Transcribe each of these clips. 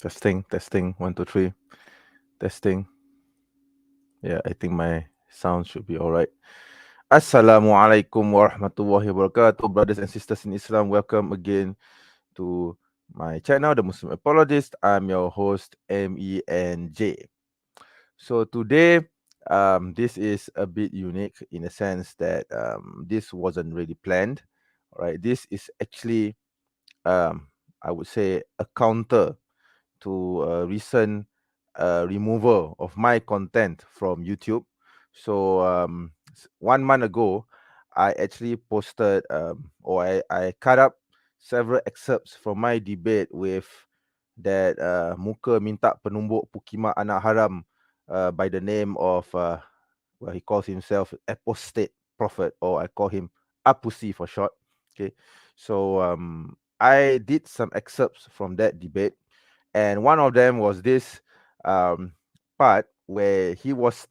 Testing. 1, 2, 3. Testing. Yeah, I think my sound should be all right. Assalamualaikum warahmatullahi wabarakatuh, brothers and sisters in Islam. Welcome again to my channel, The Muslim Apologist. I'm your host, MENJ. So today, this is a bit unique in a sense that this wasn't really planned. All right, this is actually, I would say, a counter to a recent removal of my content from YouTube. So 1 month ago, I actually posted or I cut up several excerpts from my debate with that muka minta penumbuk Pukimak anak haram by the name of well, he calls himself apostate prophet, or I call him Apusi for short. Okay, so I did some excerpts from that debate, and one of them was this um, part where he was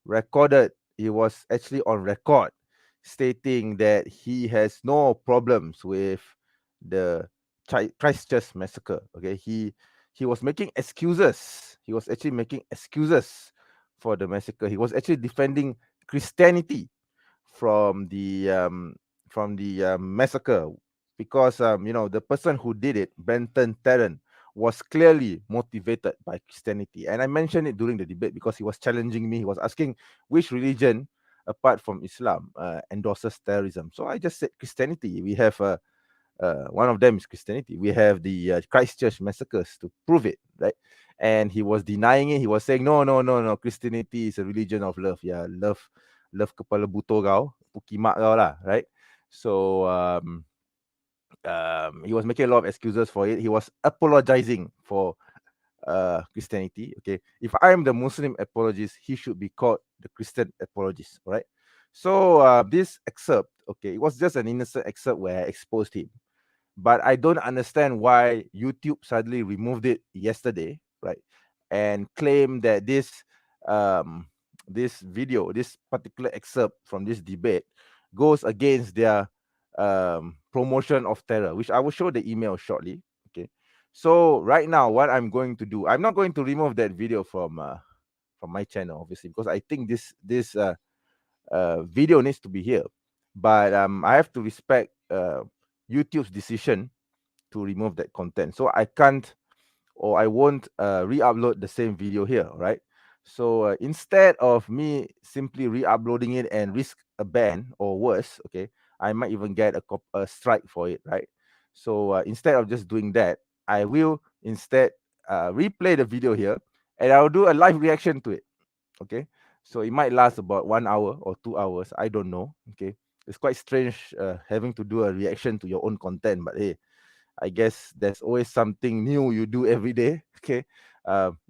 recorded. He was actually on record stating that he has no problems with the Christchurch massacre. Okay, he was making excuses. He was actually making excuses for the massacre. He was actually defending Christianity from the massacre, because the person who did it, Benton Tarrant, was clearly motivated by Christianity. And I mentioned it during the debate because he was challenging me. He was asking which religion apart from Islam endorses terrorism. So I just said Christianity. We have one of them is Christianity. We have the Christchurch massacres to prove it, right? And he was denying it. He was saying, no, no, no, no. Christianity is a religion of love. Yeah, love kepala buto kau, pukimak kau lah, right? So he was making a lot of excuses for it. He was apologizing for Christianity. Okay, if I am the Muslim apologist, he should be called the Christian apologist. All right. So this excerpt, okay, it was just an innocent excerpt where I exposed him, but I don't understand why YouTube suddenly removed it yesterday, right? And claim that this video, this particular excerpt from this debate, goes against their promotion of terror, which I will show the email shortly. Okay. So right now, what I'm going to do, I'm not going to remove that video from my channel, obviously, because I think this video needs to be here. But I have to respect YouTube's decision to remove that content. So I can't, or I won't re-upload the same video here, right? So instead of me simply re-uploading it and risk a ban or worse, okay, I might even get a strike for it, right? So instead of just doing that, I will instead replay the video here, and I'll do a live reaction to it. Okay, so it might last about 1 hour or 2 hours. I don't know. Okay, it's quite strange having to do a reaction to your own content, but hey, I guess there's always something new you do every day. Okay.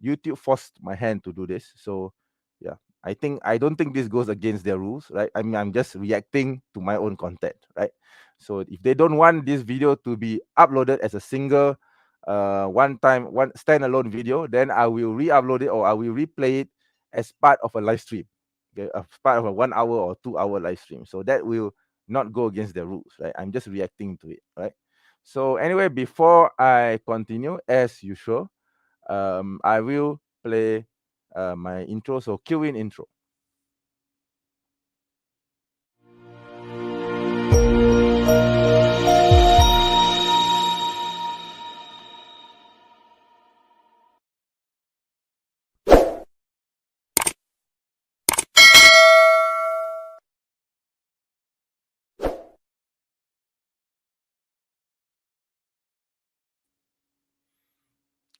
YouTube forced my hand to do this. So yeah, I don't think this goes against their rules, right? I mean, I'm just reacting to my own content, right? So if they don't want this video to be uploaded as a single one standalone video, then I will re-upload it, or I will replay it as part of a live stream. Okay, as part of a 1 hour or 2 hour live stream. So that will not go against the rules, right? I'm just reacting to it, right? So anyway, before I continue, as usual, I will play my intro. So cue in intro.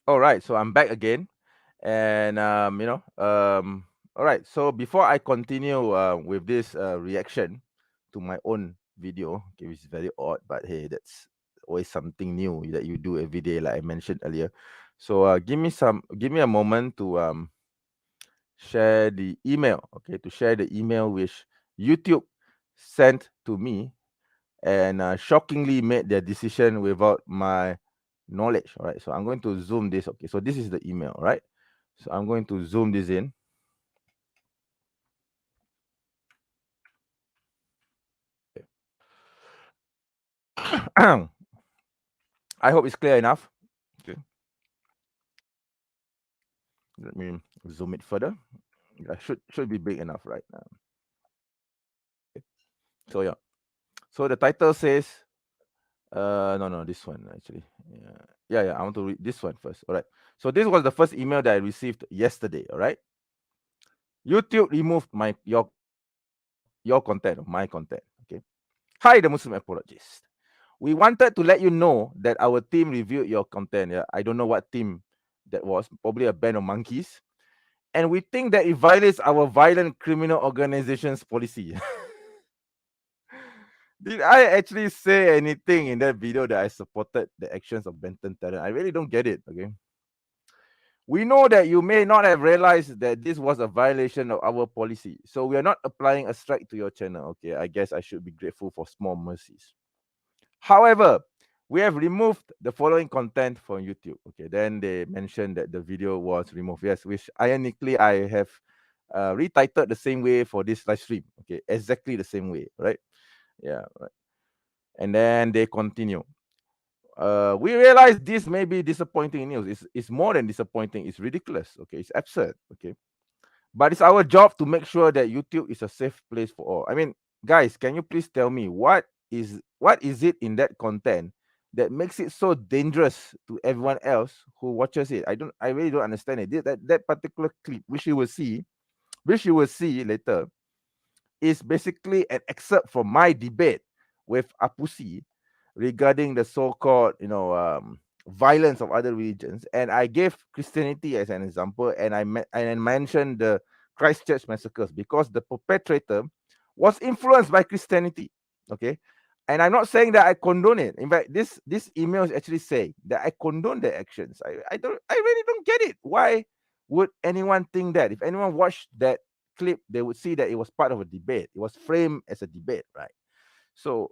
All right, so I'm back again, and all right. So before I continue with this reaction to my own video, okay, which is very odd, but hey, that's always something new that you do every day, like I mentioned earlier. So give me a moment to share the email, okay, to share the email which YouTube sent to me, and shockingly made their decision without my knowledge. All right, so I'm going to zoom this. Okay, so this is the email, right? So I'm going to zoom this in. Okay. I hope it's clear enough. Okay. Let me zoom it further. Yeah, should be big enough, right? So yeah. So the title says, no, this one actually. Yeah. I want to read this one first. All right. So this was the first email that I received yesterday. All right. YouTube removed your content, my content. Okay. Hi, the Muslim apologist. We wanted to let you know that our team reviewed your content. Yeah, I don't know what team that was. Probably a band of monkeys. And we think that it violates our violent criminal organization's policy. Did I actually say anything in that video that I supported the actions of Benton Terror? I really don't get it. Okay. We know that you may not have realized that this was a violation of our policy. So we are not applying a strike to your channel. Okay. I guess I should be grateful for small mercies. However, we have removed the following content from YouTube. Okay. Then they mentioned that the video was removed. Yes, which ironically I have retitled the same way for this live stream. Okay. Exactly the same way. Right. Yeah. Right. And then they continue. We realize this may be disappointing news. It's more than disappointing. It's ridiculous. Okay, it's absurd. Okay, but it's our job to make sure that YouTube is a safe place for all. I mean, guys, can you please tell me what is it in that content that makes it so dangerous to everyone else who watches it? I really don't understand it. That particular clip, which you will see later, is basically an excerpt from my debate with Apusi regarding the so-called, violence of other religions, and I gave Christianity as an example, and I mentioned the Christchurch massacres because the perpetrator was influenced by Christianity. Okay, and I'm not saying that I condone it. In fact, this email is actually saying that I condone the actions. I really don't get it. Why would anyone think that? If anyone watched that clip, they would see that it was part of a debate. It was framed as a debate, right? So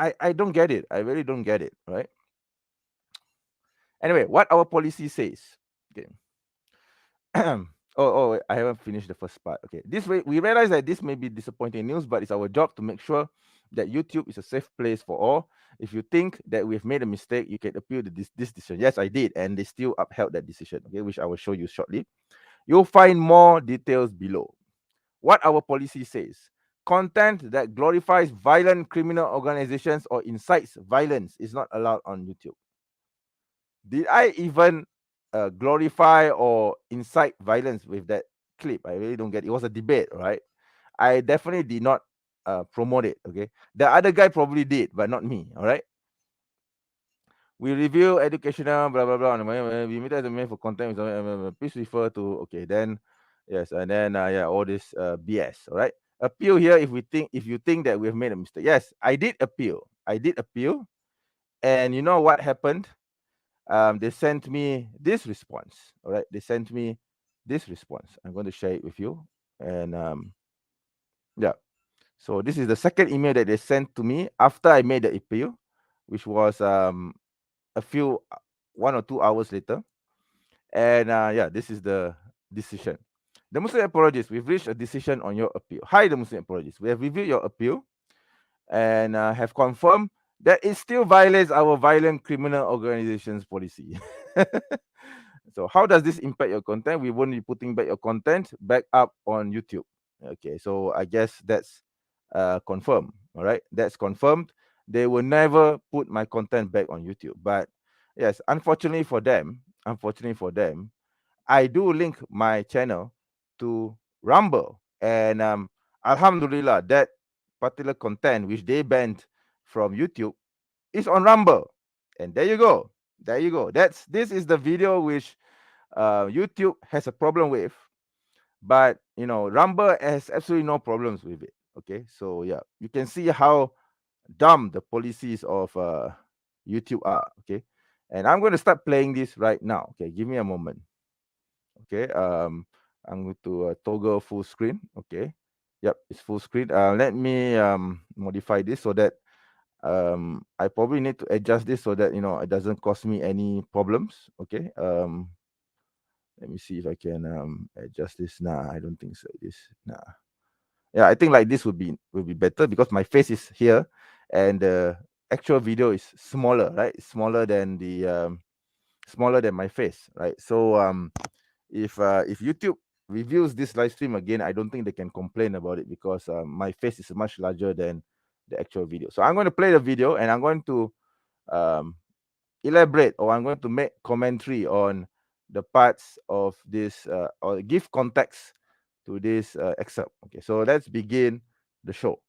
I don't get it. I really don't get it, right? Anyway, what our policy says. Okay. I haven't finished the first part. Okay. This way, we realize that this may be disappointing news, but it's our job to make sure that YouTube is a safe place for all. If you think that we've made a mistake, you can appeal this decision. Yes, I did, and they still upheld that decision. Okay, which I will show you shortly. You'll find more details below. What our policy says: content that glorifies violent criminal organizations or incites violence is not allowed on YouTube. Did I even glorify or incite violence with that clip? I really don't get it. It was a debate, right? I definitely did not promote it. Okay, the other guy probably did, but not me. All right. We review educational blah blah blah. We meet as a mail for content. Please refer to then yes, and then all this BS. All right. Appeal here if you think that we've made a mistake. Yes, I did appeal. And you know what happened? They sent me this response. All right, they sent me this response. I'm going to share it with you. And yeah, so this is the second email that they sent to me after I made the appeal, which was a few 1 or 2 hours later. And this is the decision. The Muslim apologist, we've reached a decision on your appeal. Hi, the Muslim apologist. We have reviewed your appeal and have confirmed that it still violates our violent criminal organization's policy. So how does this impact your content? We won't be putting back your content back up on YouTube. Okay, so I guess that's confirmed. All right, that's confirmed. They will never put my content back on YouTube. But yes, unfortunately for them, I do link my channel to Rumble, and Alhamdulillah, that particular content which they banned from YouTube is on Rumble. And there you go. This is the video which YouTube has a problem with, but Rumble has absolutely no problems with it. Okay, so yeah, you can see how dumb the policies of YouTube are. Okay, and I'm going to start playing this right now. Okay, give me a moment. Okay, I'm going to toggle full screen. Okay, yep, it's full screen. Let me modify this so that I probably need to adjust this so that it doesn't cause me any problems. Okay, let me see if I can adjust this. Nah, I don't think so. Yeah, I think like this would be better because my face is here and the actual video is smaller, right? Smaller than my face, right? So if YouTube reviews this live stream again, I don't think they can complain about it because my face is much larger than the actual video. So I'm going to play the video and I'm going to um, elaborate, or I'm going to make commentary on the parts of this or give context to this excerpt. Okay, so let's begin the show.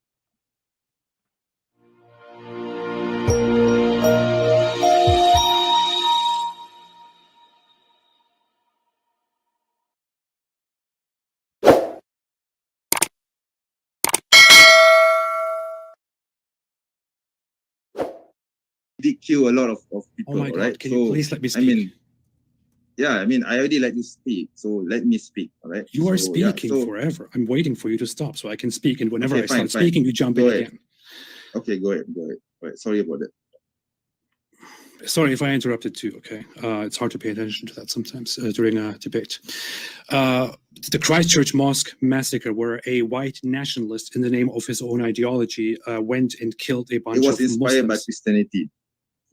Did kill a lot of people. Oh my all God, right? can you please let me speak? I already let you speak, so let me speak. All right. You are speaking forever. I'm waiting for you to stop so I can speak. And whenever I start speaking, you jump in again. Okay, go ahead. All right. Sorry about that. Sorry if I interrupted too, okay? It's hard to pay attention to that sometimes during a debate. The Christchurch Mosque massacre, where a white nationalist in the name of his own ideology went and killed a bunch of Muslims. It was inspired by Christianity.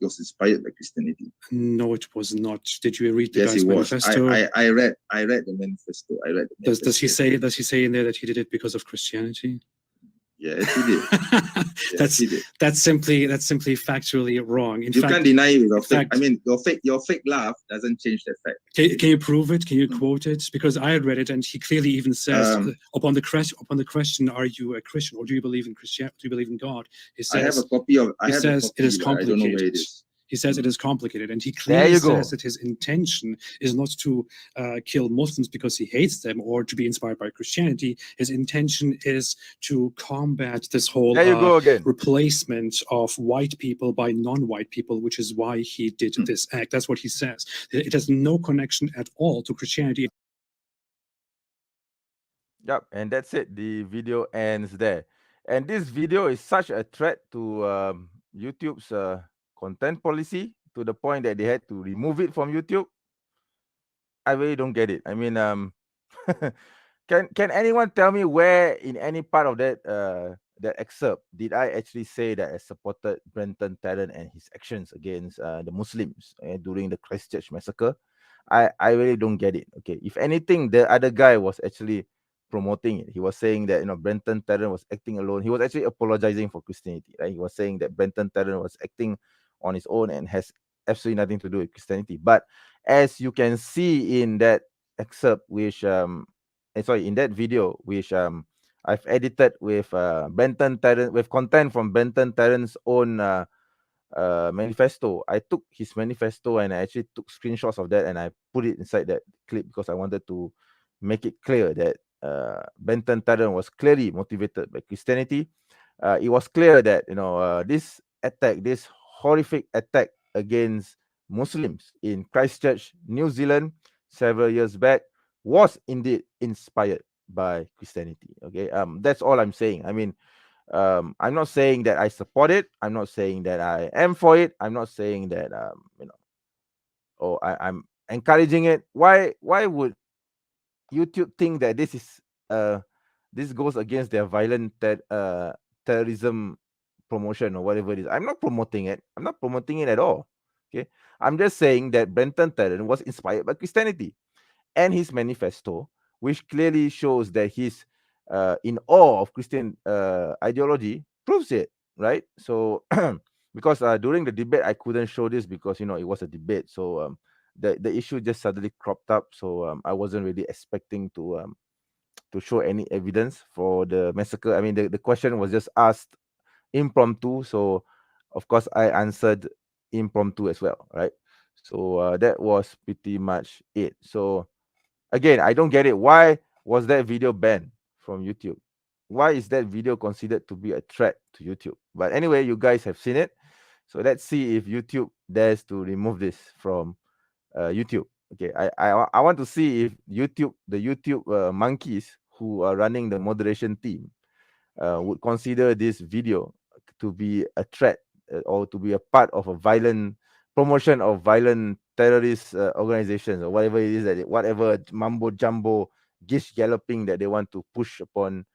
It was inspired by Christianity. No, it was not. Did you read the guy's manifesto? I read the manifesto. Does he say in there that he did it because of Christianity? Yes, he did. That's simply factually wrong. In fact, can't deny it. Your fake laugh doesn't change that fact. Can you prove it? Can you quote it? Because I read it, and he clearly even says upon the question, "Are you a Christian, or do you believe in Christianity? Do you believe in God?" He says, "I have a copy of." He says it is complicated. I don't know where it is. He says it is complicated, and he clearly says that his intention is not to kill Muslims because he hates them or to be inspired by Christianity. His intention is to combat this whole replacement of white people by non-white people, which is why he did this act. That's what he says. It has no connection at all to Christianity. Yep, and that's it. The video ends there. And this video is such a threat to YouTube's content policy to the point that they had to remove it from YouTube. I really don't get it. I mean, can anyone tell me where in any part of that excerpt did I actually say that I supported Brenton Tarrant and his actions against the Muslims during the Christchurch massacre? I really don't get it. Okay, if anything, the other guy was actually promoting it. He was saying that Brenton Tarrant was acting alone. He was actually apologizing for Christianity, right? He was saying that Brenton Tarrant was acting on his own and has absolutely nothing to do with Christianity. But as you can see in that excerpt, which in that video, which I've edited with Brenton Tarrant, with content from Brenton Tarrant's own manifesto. I took his manifesto and I actually took screenshots of that and I put it inside that clip because I wanted to make it clear that Brenton Tarrant was clearly motivated by Christianity. It was clear that this attack, this horrific attack against Muslims in Christchurch, New Zealand, several years back, was indeed inspired by Christianity. Okay, that's all I'm saying. I mean, I'm not saying that I support it. I'm not saying that I am for it. I'm not saying that I'm encouraging it. Why would YouTube think that this goes against their violent terrorism promotion or whatever it is? I'm not promoting it. I'm not promoting it at all. Okay, I'm just saying that Brenton Tarrant was inspired by Christianity and his manifesto, which clearly shows that he's in awe of Christian ideology, proves it, right? So, because during the debate, I couldn't show this because it was a debate, so the issue just suddenly cropped up. So I wasn't really expecting to show any evidence for the massacre. I mean, the question was just asked impromptu, so of course I answered impromptu as well, right? So that was pretty much it. So again, I don't get it. Why was that video banned from YouTube? Why is that video considered to be a threat to YouTube? But anyway, you guys have seen it. So let's see if YouTube dares to remove this from YouTube. Okay, I want to see if the YouTube monkeys who are running the moderation team would consider this video to be a threat or to be a part of a violent promotion of violent terrorist organizations or whatever it is whatever mumbo jumbo gish galloping that they want to push upon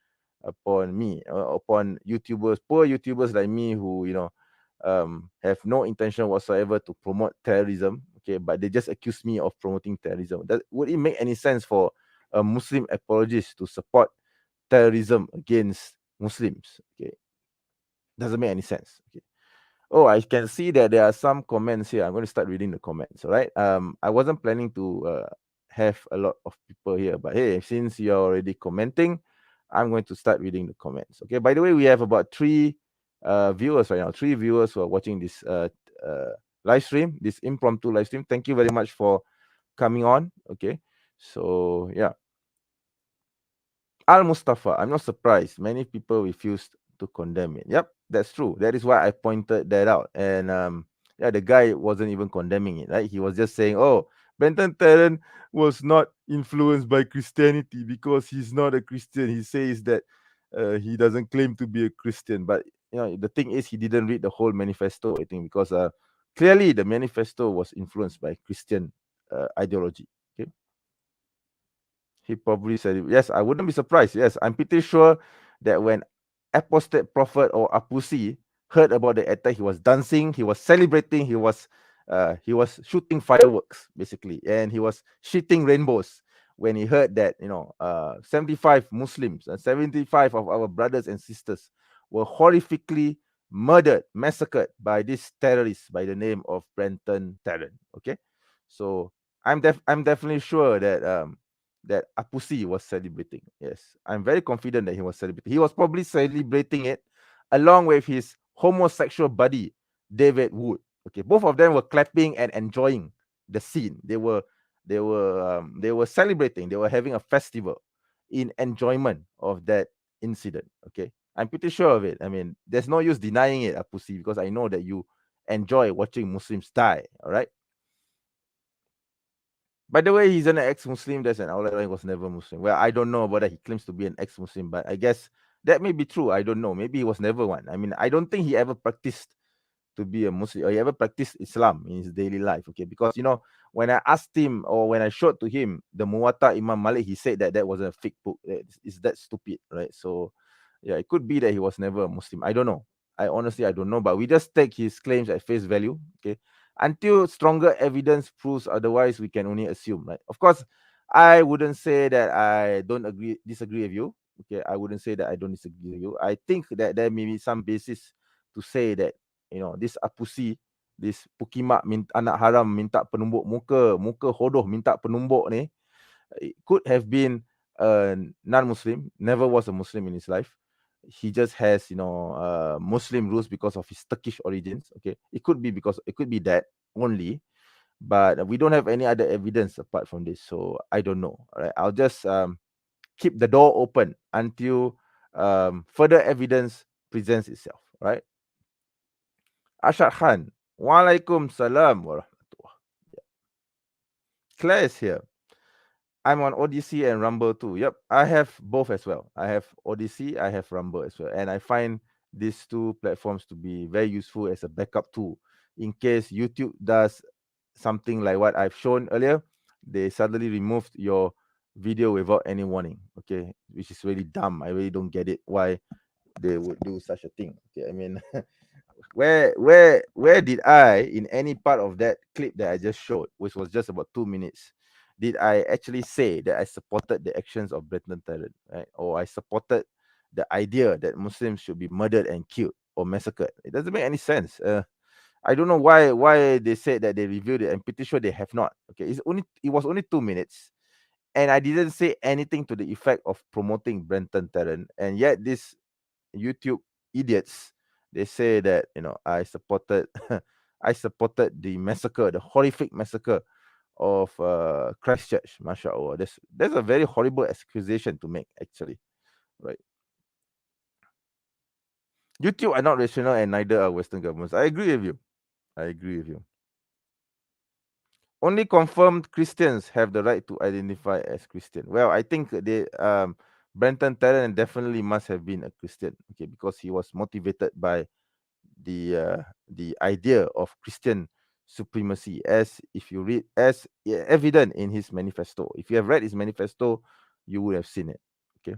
me upon YouTubers, poor YouTubers like me who have no intention whatsoever to promote terrorism. okay, but they just accuse me of promoting terrorism. Would it make any sense for a Muslim apologist to support terrorism against Muslims? Okay, doesn't make any sense. Okay. Oh, I can see that there are some comments here. I'm going to start reading the comments. All right. I wasn't planning to have a lot of people here, but hey, since you're already commenting, I'm going to start reading the comments. Okay. By the way, we have about three viewers right now. 3 viewers who are watching this live stream, this impromptu live stream. Thank you very much for coming on. Okay. So yeah. Al Mustafa, I'm not surprised. Many people refused to condemn it. Yep, that's true. That is why I pointed that out. And yeah, the guy wasn't even condemning it, right? He was just saying, oh, Brenton Tarrant was not influenced by Christianity because he's not a Christian. He says that he doesn't claim to be a Christian. But you know, the thing is, he didn't read the whole manifesto, I think, because clearly the manifesto was influenced by Christian ideology. Okay. He probably said it. Yes, I wouldn't be surprised. Yes, I'm pretty sure that when apostate prophet or Apusi heard about the attack, he was dancing, he was celebrating, he was shooting fireworks basically, and he was shooting rainbows when he heard that 75 Muslims and 75 of our brothers and sisters were horrifically murdered, massacred by this terrorist by the name of Brenton Tarrant. Okay, so I'm definitely sure that Apusi was celebrating. Yes, I'm very confident that he was celebrating. He was probably celebrating it along with his homosexual buddy, David Wood. Okay, both of them were clapping and enjoying the scene. They were celebrating. They were having a festival in enjoyment of that incident. Okay, I'm pretty sure of it. I mean, there's no use denying it, Apusi, because I know that you enjoy watching Muslims die. All right. By the way, he's an ex-Muslim. There's an outlet he was never Muslim. Well, I don't know whether he claims to be an ex-Muslim, but I guess that may be true. I don't know. Maybe he was never one. I mean, I don't think he ever practiced to be a Muslim or he ever practiced Islam in his daily life. Okay, because when I asked him or when I showed to him the Muwatta Imam Malik, he said that was a fake book. It's that stupid, right? So yeah, it could be that he was never a Muslim. I don't know. I honestly don't know, but we just take his claims at face value. Okay, until stronger evidence proves otherwise, we can only assume, right? Of course, I wouldn't say that I disagree with you. Okay, I wouldn't say that I don't disagree with you. I think that there may be some basis to say that this Apusi, this Pukimak anak haram minta penumbuk muka hodoh minta penumbuk ni, it could have been a non-Muslim, never was a Muslim in his life. He just has Muslim roots because of his Turkish origins. Okay, it could be that only, but we don't have any other evidence apart from this, so I don't know. All right, I'll just keep the door open until further evidence presents itself. All right. Ashad Khan, Walaikum Salam warahmatullah. Claire is here. I'm on Odyssey and Rumble too. Yep, I have both as well. I have Odyssey, I have Rumble as well. And I find these two platforms to be very useful as a backup tool in case YouTube does something like what I've shown earlier. They suddenly removed your video without any warning. Okay, which is really dumb. I really don't get it why they would do such a thing. Okay, I mean, where did I, in any part of that clip that I just showed, which was just about 2 minutes, did I actually say that I supported the actions of Brenton Tarrant, right? Or I supported the idea that Muslims should be murdered and killed or massacred? It doesn't make any sense. I don't know why they said that they reviewed it. I'm pretty sure they have not. Okay, it was only 2 minutes, and I didn't say anything to the effect of promoting Brenton Tarrant, and yet this YouTube idiots, they say that I supported I supported the massacre, the horrific massacre of Christchurch. MashaAllah, that's a very horrible accusation to make, actually, right? YouTube are not rational and neither are Western governments. I agree with you. Only confirmed Christians have the right to identify as Christian. Well, I think Brenton Tarrant definitely must have been a Christian, okay, because he was motivated by the idea of Christian supremacy, as if you read, as evident in his manifesto. If you have read his manifesto, you would have seen it. Okay.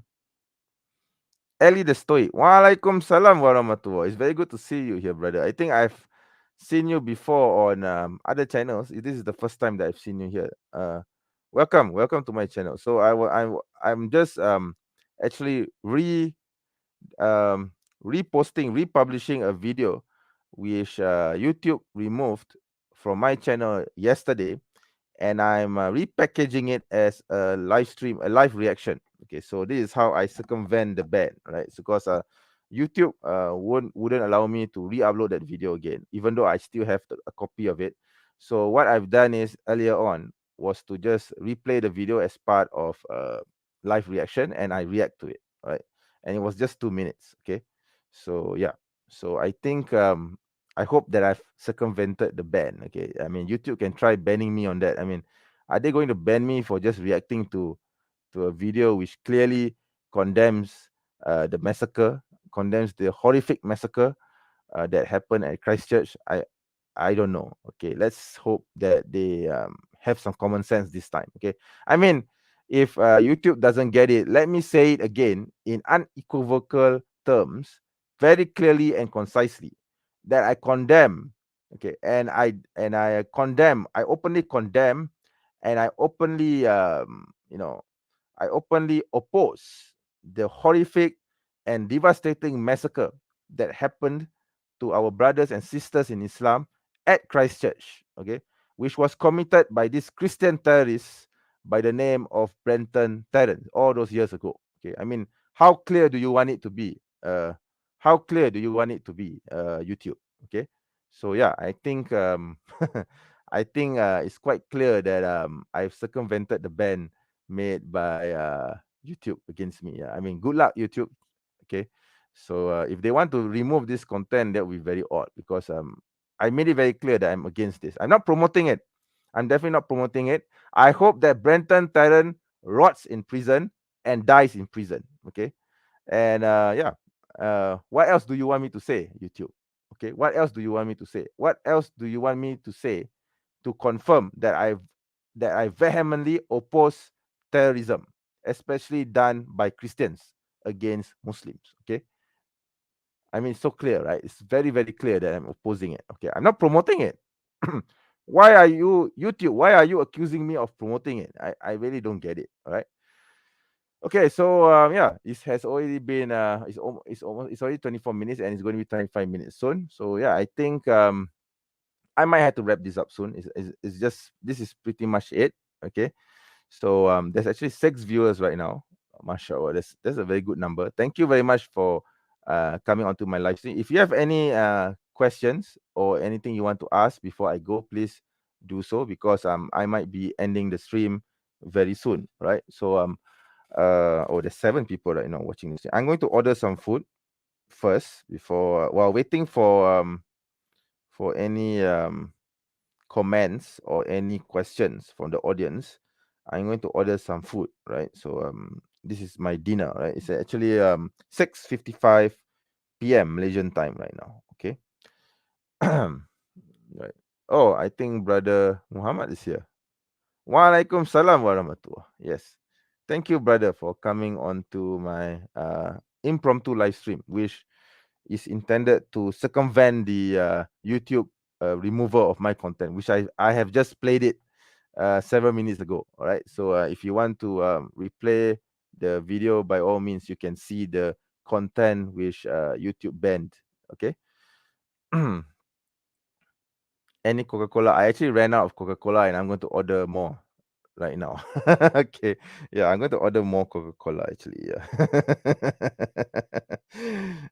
Ali the Stoic. Walaikum salam warahmatullah. It's very good to see you here, brother. I think I've seen you before on other channels. This is the first time that I've seen you here. Welcome to my channel. So I'm just actually republishing a video which YouTube removed from my channel yesterday, and I'm repackaging it as a live stream, a live reaction. Okay, so this is how I circumvent the ban, right? So because YouTube wouldn't allow me to re-upload that video again, even though I still have a copy of it. So what I've done is earlier on was to just replay the video as part of live reaction, and I react to it, right? And it was just 2 minutes. Okay, so yeah, so I think I hope that I've circumvented the ban. Okay, I mean YouTube can try banning me on that. I mean, are they going to ban me for just reacting to a video which clearly condemns the massacre, condemns the horrific massacre that happened at Christchurch? I don't know. Okay, let's hope that they have some common sense this time. Okay, I mean, if YouTube doesn't get it, let me say it again in unequivocal terms, very clearly and concisely, that I condemn. Okay, and I condemn. I openly condemn, and I openly I openly oppose the horrific and devastating massacre that happened to our brothers and sisters in Islam at Christchurch, okay, which was committed by this Christian terrorist by the name of Brenton Tarrant all those years ago. Okay, I mean, how clear do you want it to be? How clear do you want it to be, YouTube? Okay, so yeah, I think I think it's quite clear that I've circumvented the ban made by YouTube against me. Yeah, I mean, good luck, YouTube. Okay, so if they want to remove this content, that would be very odd because I made it very clear that I'm against this. I'm not promoting it. I'm definitely not promoting it. I hope that Brenton Tarrant rots in prison and dies in prison. Okay, and yeah, what else do you want me to say, YouTube? Okay, what else do you want me to say? What else do you want me to say to confirm that I vehemently oppose terrorism, especially done by Christians against Muslims? Okay, I mean, it's so clear, right? It's very, very clear that I'm opposing it. Okay, I'm not promoting it. Why are you, YouTube? Why are you accusing me of promoting it? I really don't get it. All right. Okay, so yeah, it has already been it's already 24 minutes, and it's going to be 25 minutes soon. So yeah, I think I might have to wrap this up soon. It's just, this is pretty much it. Okay, so there's actually 6 viewers right now. Mashallah, that's a very good number. Thank you very much for coming onto my live stream. If you have any questions or anything you want to ask before I go, please do so, because I might be ending the stream very soon, right? So oh, there's 7 people right now watching this. I'm going to order some food first before while waiting for any comments or any questions from the audience. I'm going to order some food, right? So this is my dinner, right? It's actually 6:55 p.m. Malaysian time right now. Okay. Right. Oh, I think brother Muhammad is here. Waalaikumsalam warahmatullah. Yes. Thank you, brother, for coming on to my impromptu live stream, which is intended to circumvent the YouTube removal of my content, which I have just played it several minutes ago. All right. So if you want to replay the video, by all means, you can see the content which YouTube banned. Okay. Any Coca-Cola? I actually ran out of Coca-Cola, and I'm going to order more right now. Okay. Yeah, I'm going to order more Coca-Cola actually. Yeah.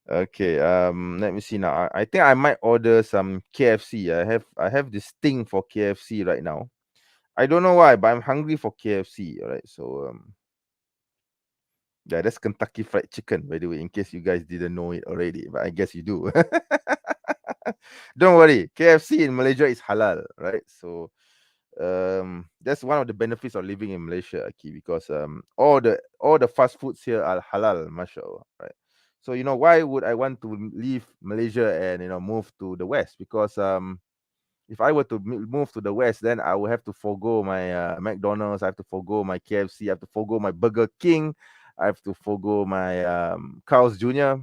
Okay. Let me see now. I think I might order some KFC. I have this thing for KFC right now. I don't know why, but I'm hungry for KFC. All right. So yeah, that's Kentucky Fried Chicken, by the way, in case you guys didn't know it already, but I guess you do. Don't worry, KFC in Malaysia is halal, right? So that's one of the benefits of living in Malaysia, Aki, because all the fast foods here are halal, mashallah, right? So why would I want to leave Malaysia and move to the west? Because if I were to move to the west, then I would have to forgo my McDonald's, I have to forgo my KFC, I have to forgo my Burger King, I have to forgo my Carl's Jr.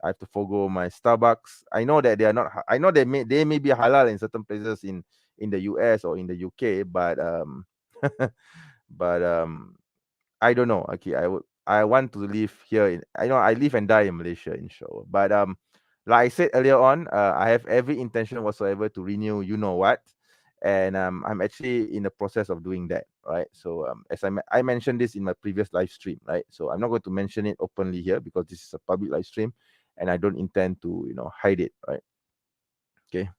I have to forgo my Starbucks. I know that they are not. I know they may be halal in certain places in the US or in the UK, but but I don't know. Okay, I want to live here in. I know I live and die in Malaysia, inshallah. But like I said earlier on, I have every intention whatsoever to renew. You know what? And I'm actually in the process of doing that, right? So as I mentioned this in my previous live stream, right? So I'm not going to mention it openly here because this is a public live stream, and I don't intend to hide it, right? Okay.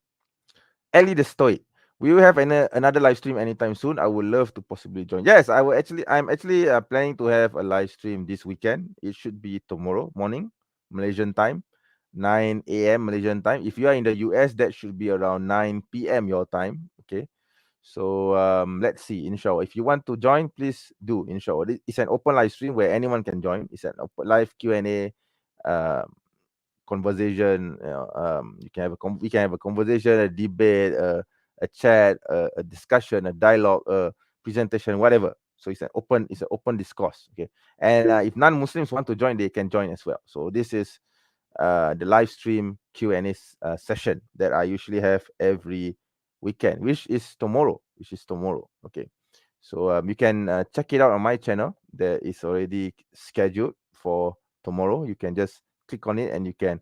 Ellie the Stoic. We will have another live stream anytime soon. I would love to possibly join. Yes, I'm actually planning to have a live stream this weekend. It should be tomorrow morning, Malaysian time, 9 a.m. Malaysian time. If you are in the US, that should be around 9 p.m. your time. Okay. So let's see, inshallah. If you want to join, please do, inshallah. It's an open live stream where anyone can join. It's an open live Q&A. Conversation. You can have we can have a conversation, a debate, a chat, a discussion, a dialogue, a presentation, whatever. So it's an open discourse. Okay, and if non-Muslims want to join, they can join as well. So this is the live stream Q&A session that I usually have every weekend, which is tomorrow. Okay, so you can check it out on my channel. That is already scheduled for tomorrow. You can just click on it and you can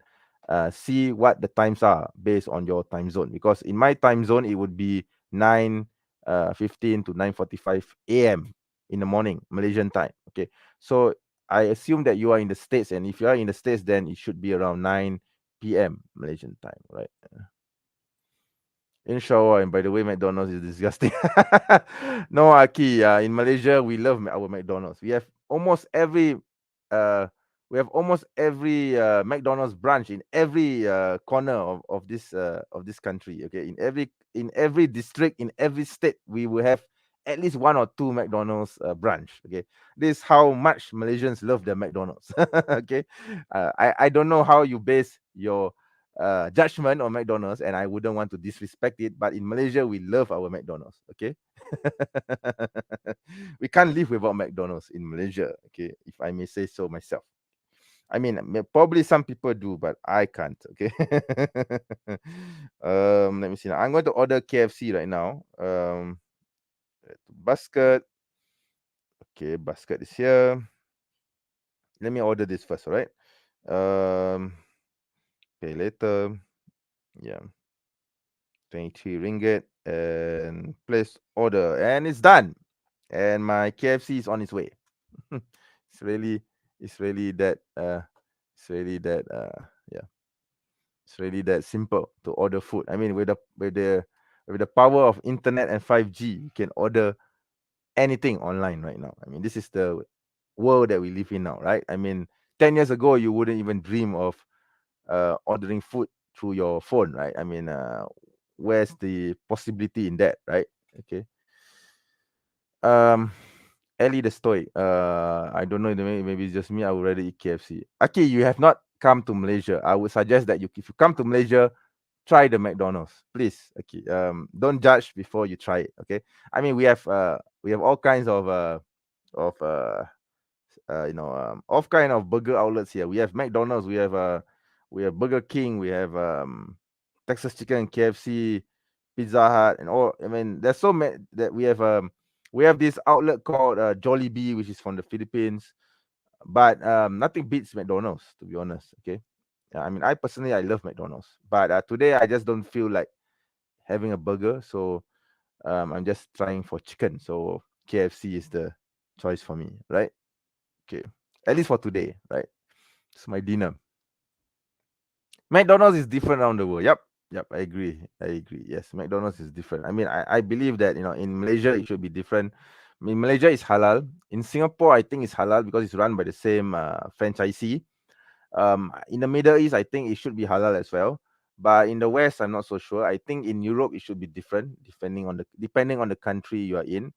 see what the times are based on your time zone, because in my time zone it would be 9:15 to 9:45 a.m. in the morning, Malaysian time. Okay, so I assume that you are in the States, and if you are in the States, then it should be around 9 p.m. Malaysian time, right? Inshallah. And by the way, McDonald's is disgusting. No, Aki. In Malaysia, we love our McDonald's. Uh, we have almost every McDonald's branch in every corner of this country. Okay, in every district, in every state, we will have at least one or two McDonald's branch. Okay, this is how much Malaysians love their McDonald's. Okay, I don't know how you base your judgment on McDonald's, and I wouldn't want to disrespect it, but in Malaysia, we love our McDonald's. Okay, we can't live without McDonald's in Malaysia. Okay, if I may say so myself. I mean, probably some people do, but I can't. Okay. Let me see. Now. I'm going to order KFC right now. Basket. Okay, basket is here. Let me order this first. All right. Pay later. Yeah. 23 ringgit and place order, and it's done. And my KFC is on its way. it's really that yeah. It's really that simple to order food. I mean, with the power of internet and 5G, you can order anything online right now. I mean, this is the world that we live in now, right? I mean, 10 years ago, you wouldn't even dream of ordering food through your phone, right? I mean, where's the possibility in that, right? Okay. Ellie the Stoic. I don't know. Maybe it's just me. I would rather eat KFC. Aki, you have not come to Malaysia. I would suggest that if you come to Malaysia, try the McDonald's, please. Okay. Don't judge before you try it. Okay. I mean, we have all kinds of of uh, all kind of burger outlets here. We have McDonald's. We have Burger King. We have Texas Chicken, KFC, Pizza Hut, and all. I mean, there's so many that we have this outlet called Jollibee, which is from the Philippines. But nothing beats McDonald's, to be honest. Okay. Yeah, I mean, I personally I love McDonald's, but today I just don't feel like having a burger, so I'm just trying for chicken. So KFC is the choice for me, right? Okay, at least for today, right? It's my dinner. McDonald's is different around the world. Yep, I agree. Yes, McDonald's is different. I mean, I believe that in Malaysia it should be different. I mean, Malaysia is halal. In Singapore, I think it's halal because it's run by the same franchisee. In the Middle East, I think it should be halal as well. But in the West, I'm not so sure. I think in Europe it should be different, depending on the country you are in.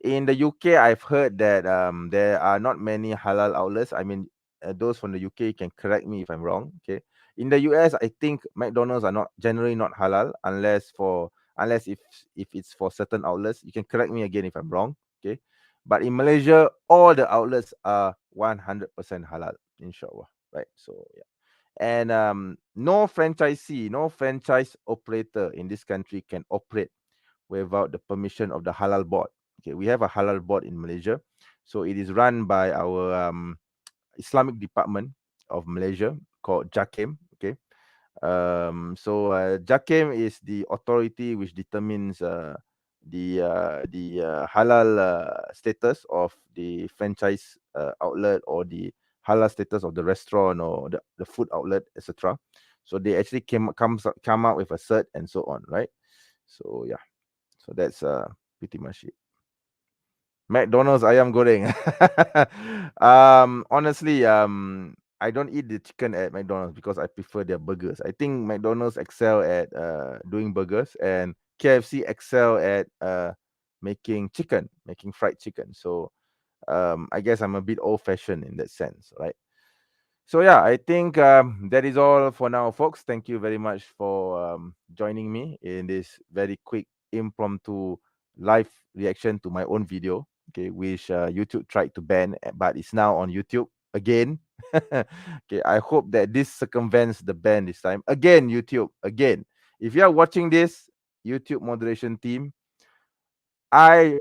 In the UK, I've heard that there are not many halal outlets. I mean, those from the UK can correct me if I'm wrong. Okay. In the US, I think McDonald's are not generally not halal unless if it's for certain outlets. You can correct me again if I'm wrong. Okay. But in Malaysia, all the outlets are 100% halal, inshallah. Right. So yeah. And no franchisee, no franchise operator in this country can operate without the permission of the halal board. Okay, we have a halal board in Malaysia, so it is run by our Islamic department of Malaysia called JAKIM. Okay, so JAKIM is the authority which determines the halal status of the franchise outlet, or the halal status of the restaurant, or the food outlet, etc. So they actually come out with a cert and so on, right? So yeah, so that's pretty much it. McDonald's ayam goreng. Honestly, I don't eat the chicken at McDonald's because I prefer their burgers. I think McDonald's excel at doing burgers, and KFC excel at making fried chicken. So I guess I'm a bit old-fashioned in that sense, right? So yeah, I think that is all for now, folks. Thank you very much for joining me in this very quick impromptu live reaction to my own video, okay, which YouTube tried to ban, but it's now on YouTube again. Okay, I hope that this circumvents the ban this time. Again, YouTube, again. If you are watching this, YouTube moderation team, I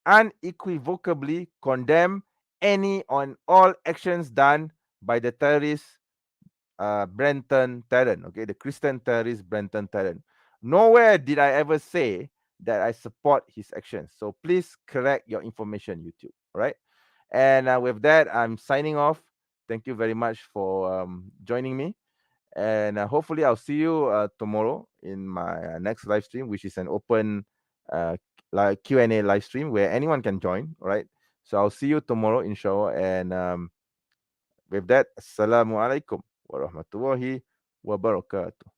unequivocably condemn any on all actions done by the terrorist Brenton Tarrant, okay, the Christian terrorist Brenton Tarrant. Nowhere did I ever say that I support his actions. So please correct your information, YouTube. All right. And with that, I'm signing off. Thank you very much for joining me. And hopefully I'll see you tomorrow in my next live stream, which is an open like Q&A live stream where anyone can join. All right. So I'll see you tomorrow, inshallah. And with that, Assalamu alaikum warahmatullahi wabarakatuh.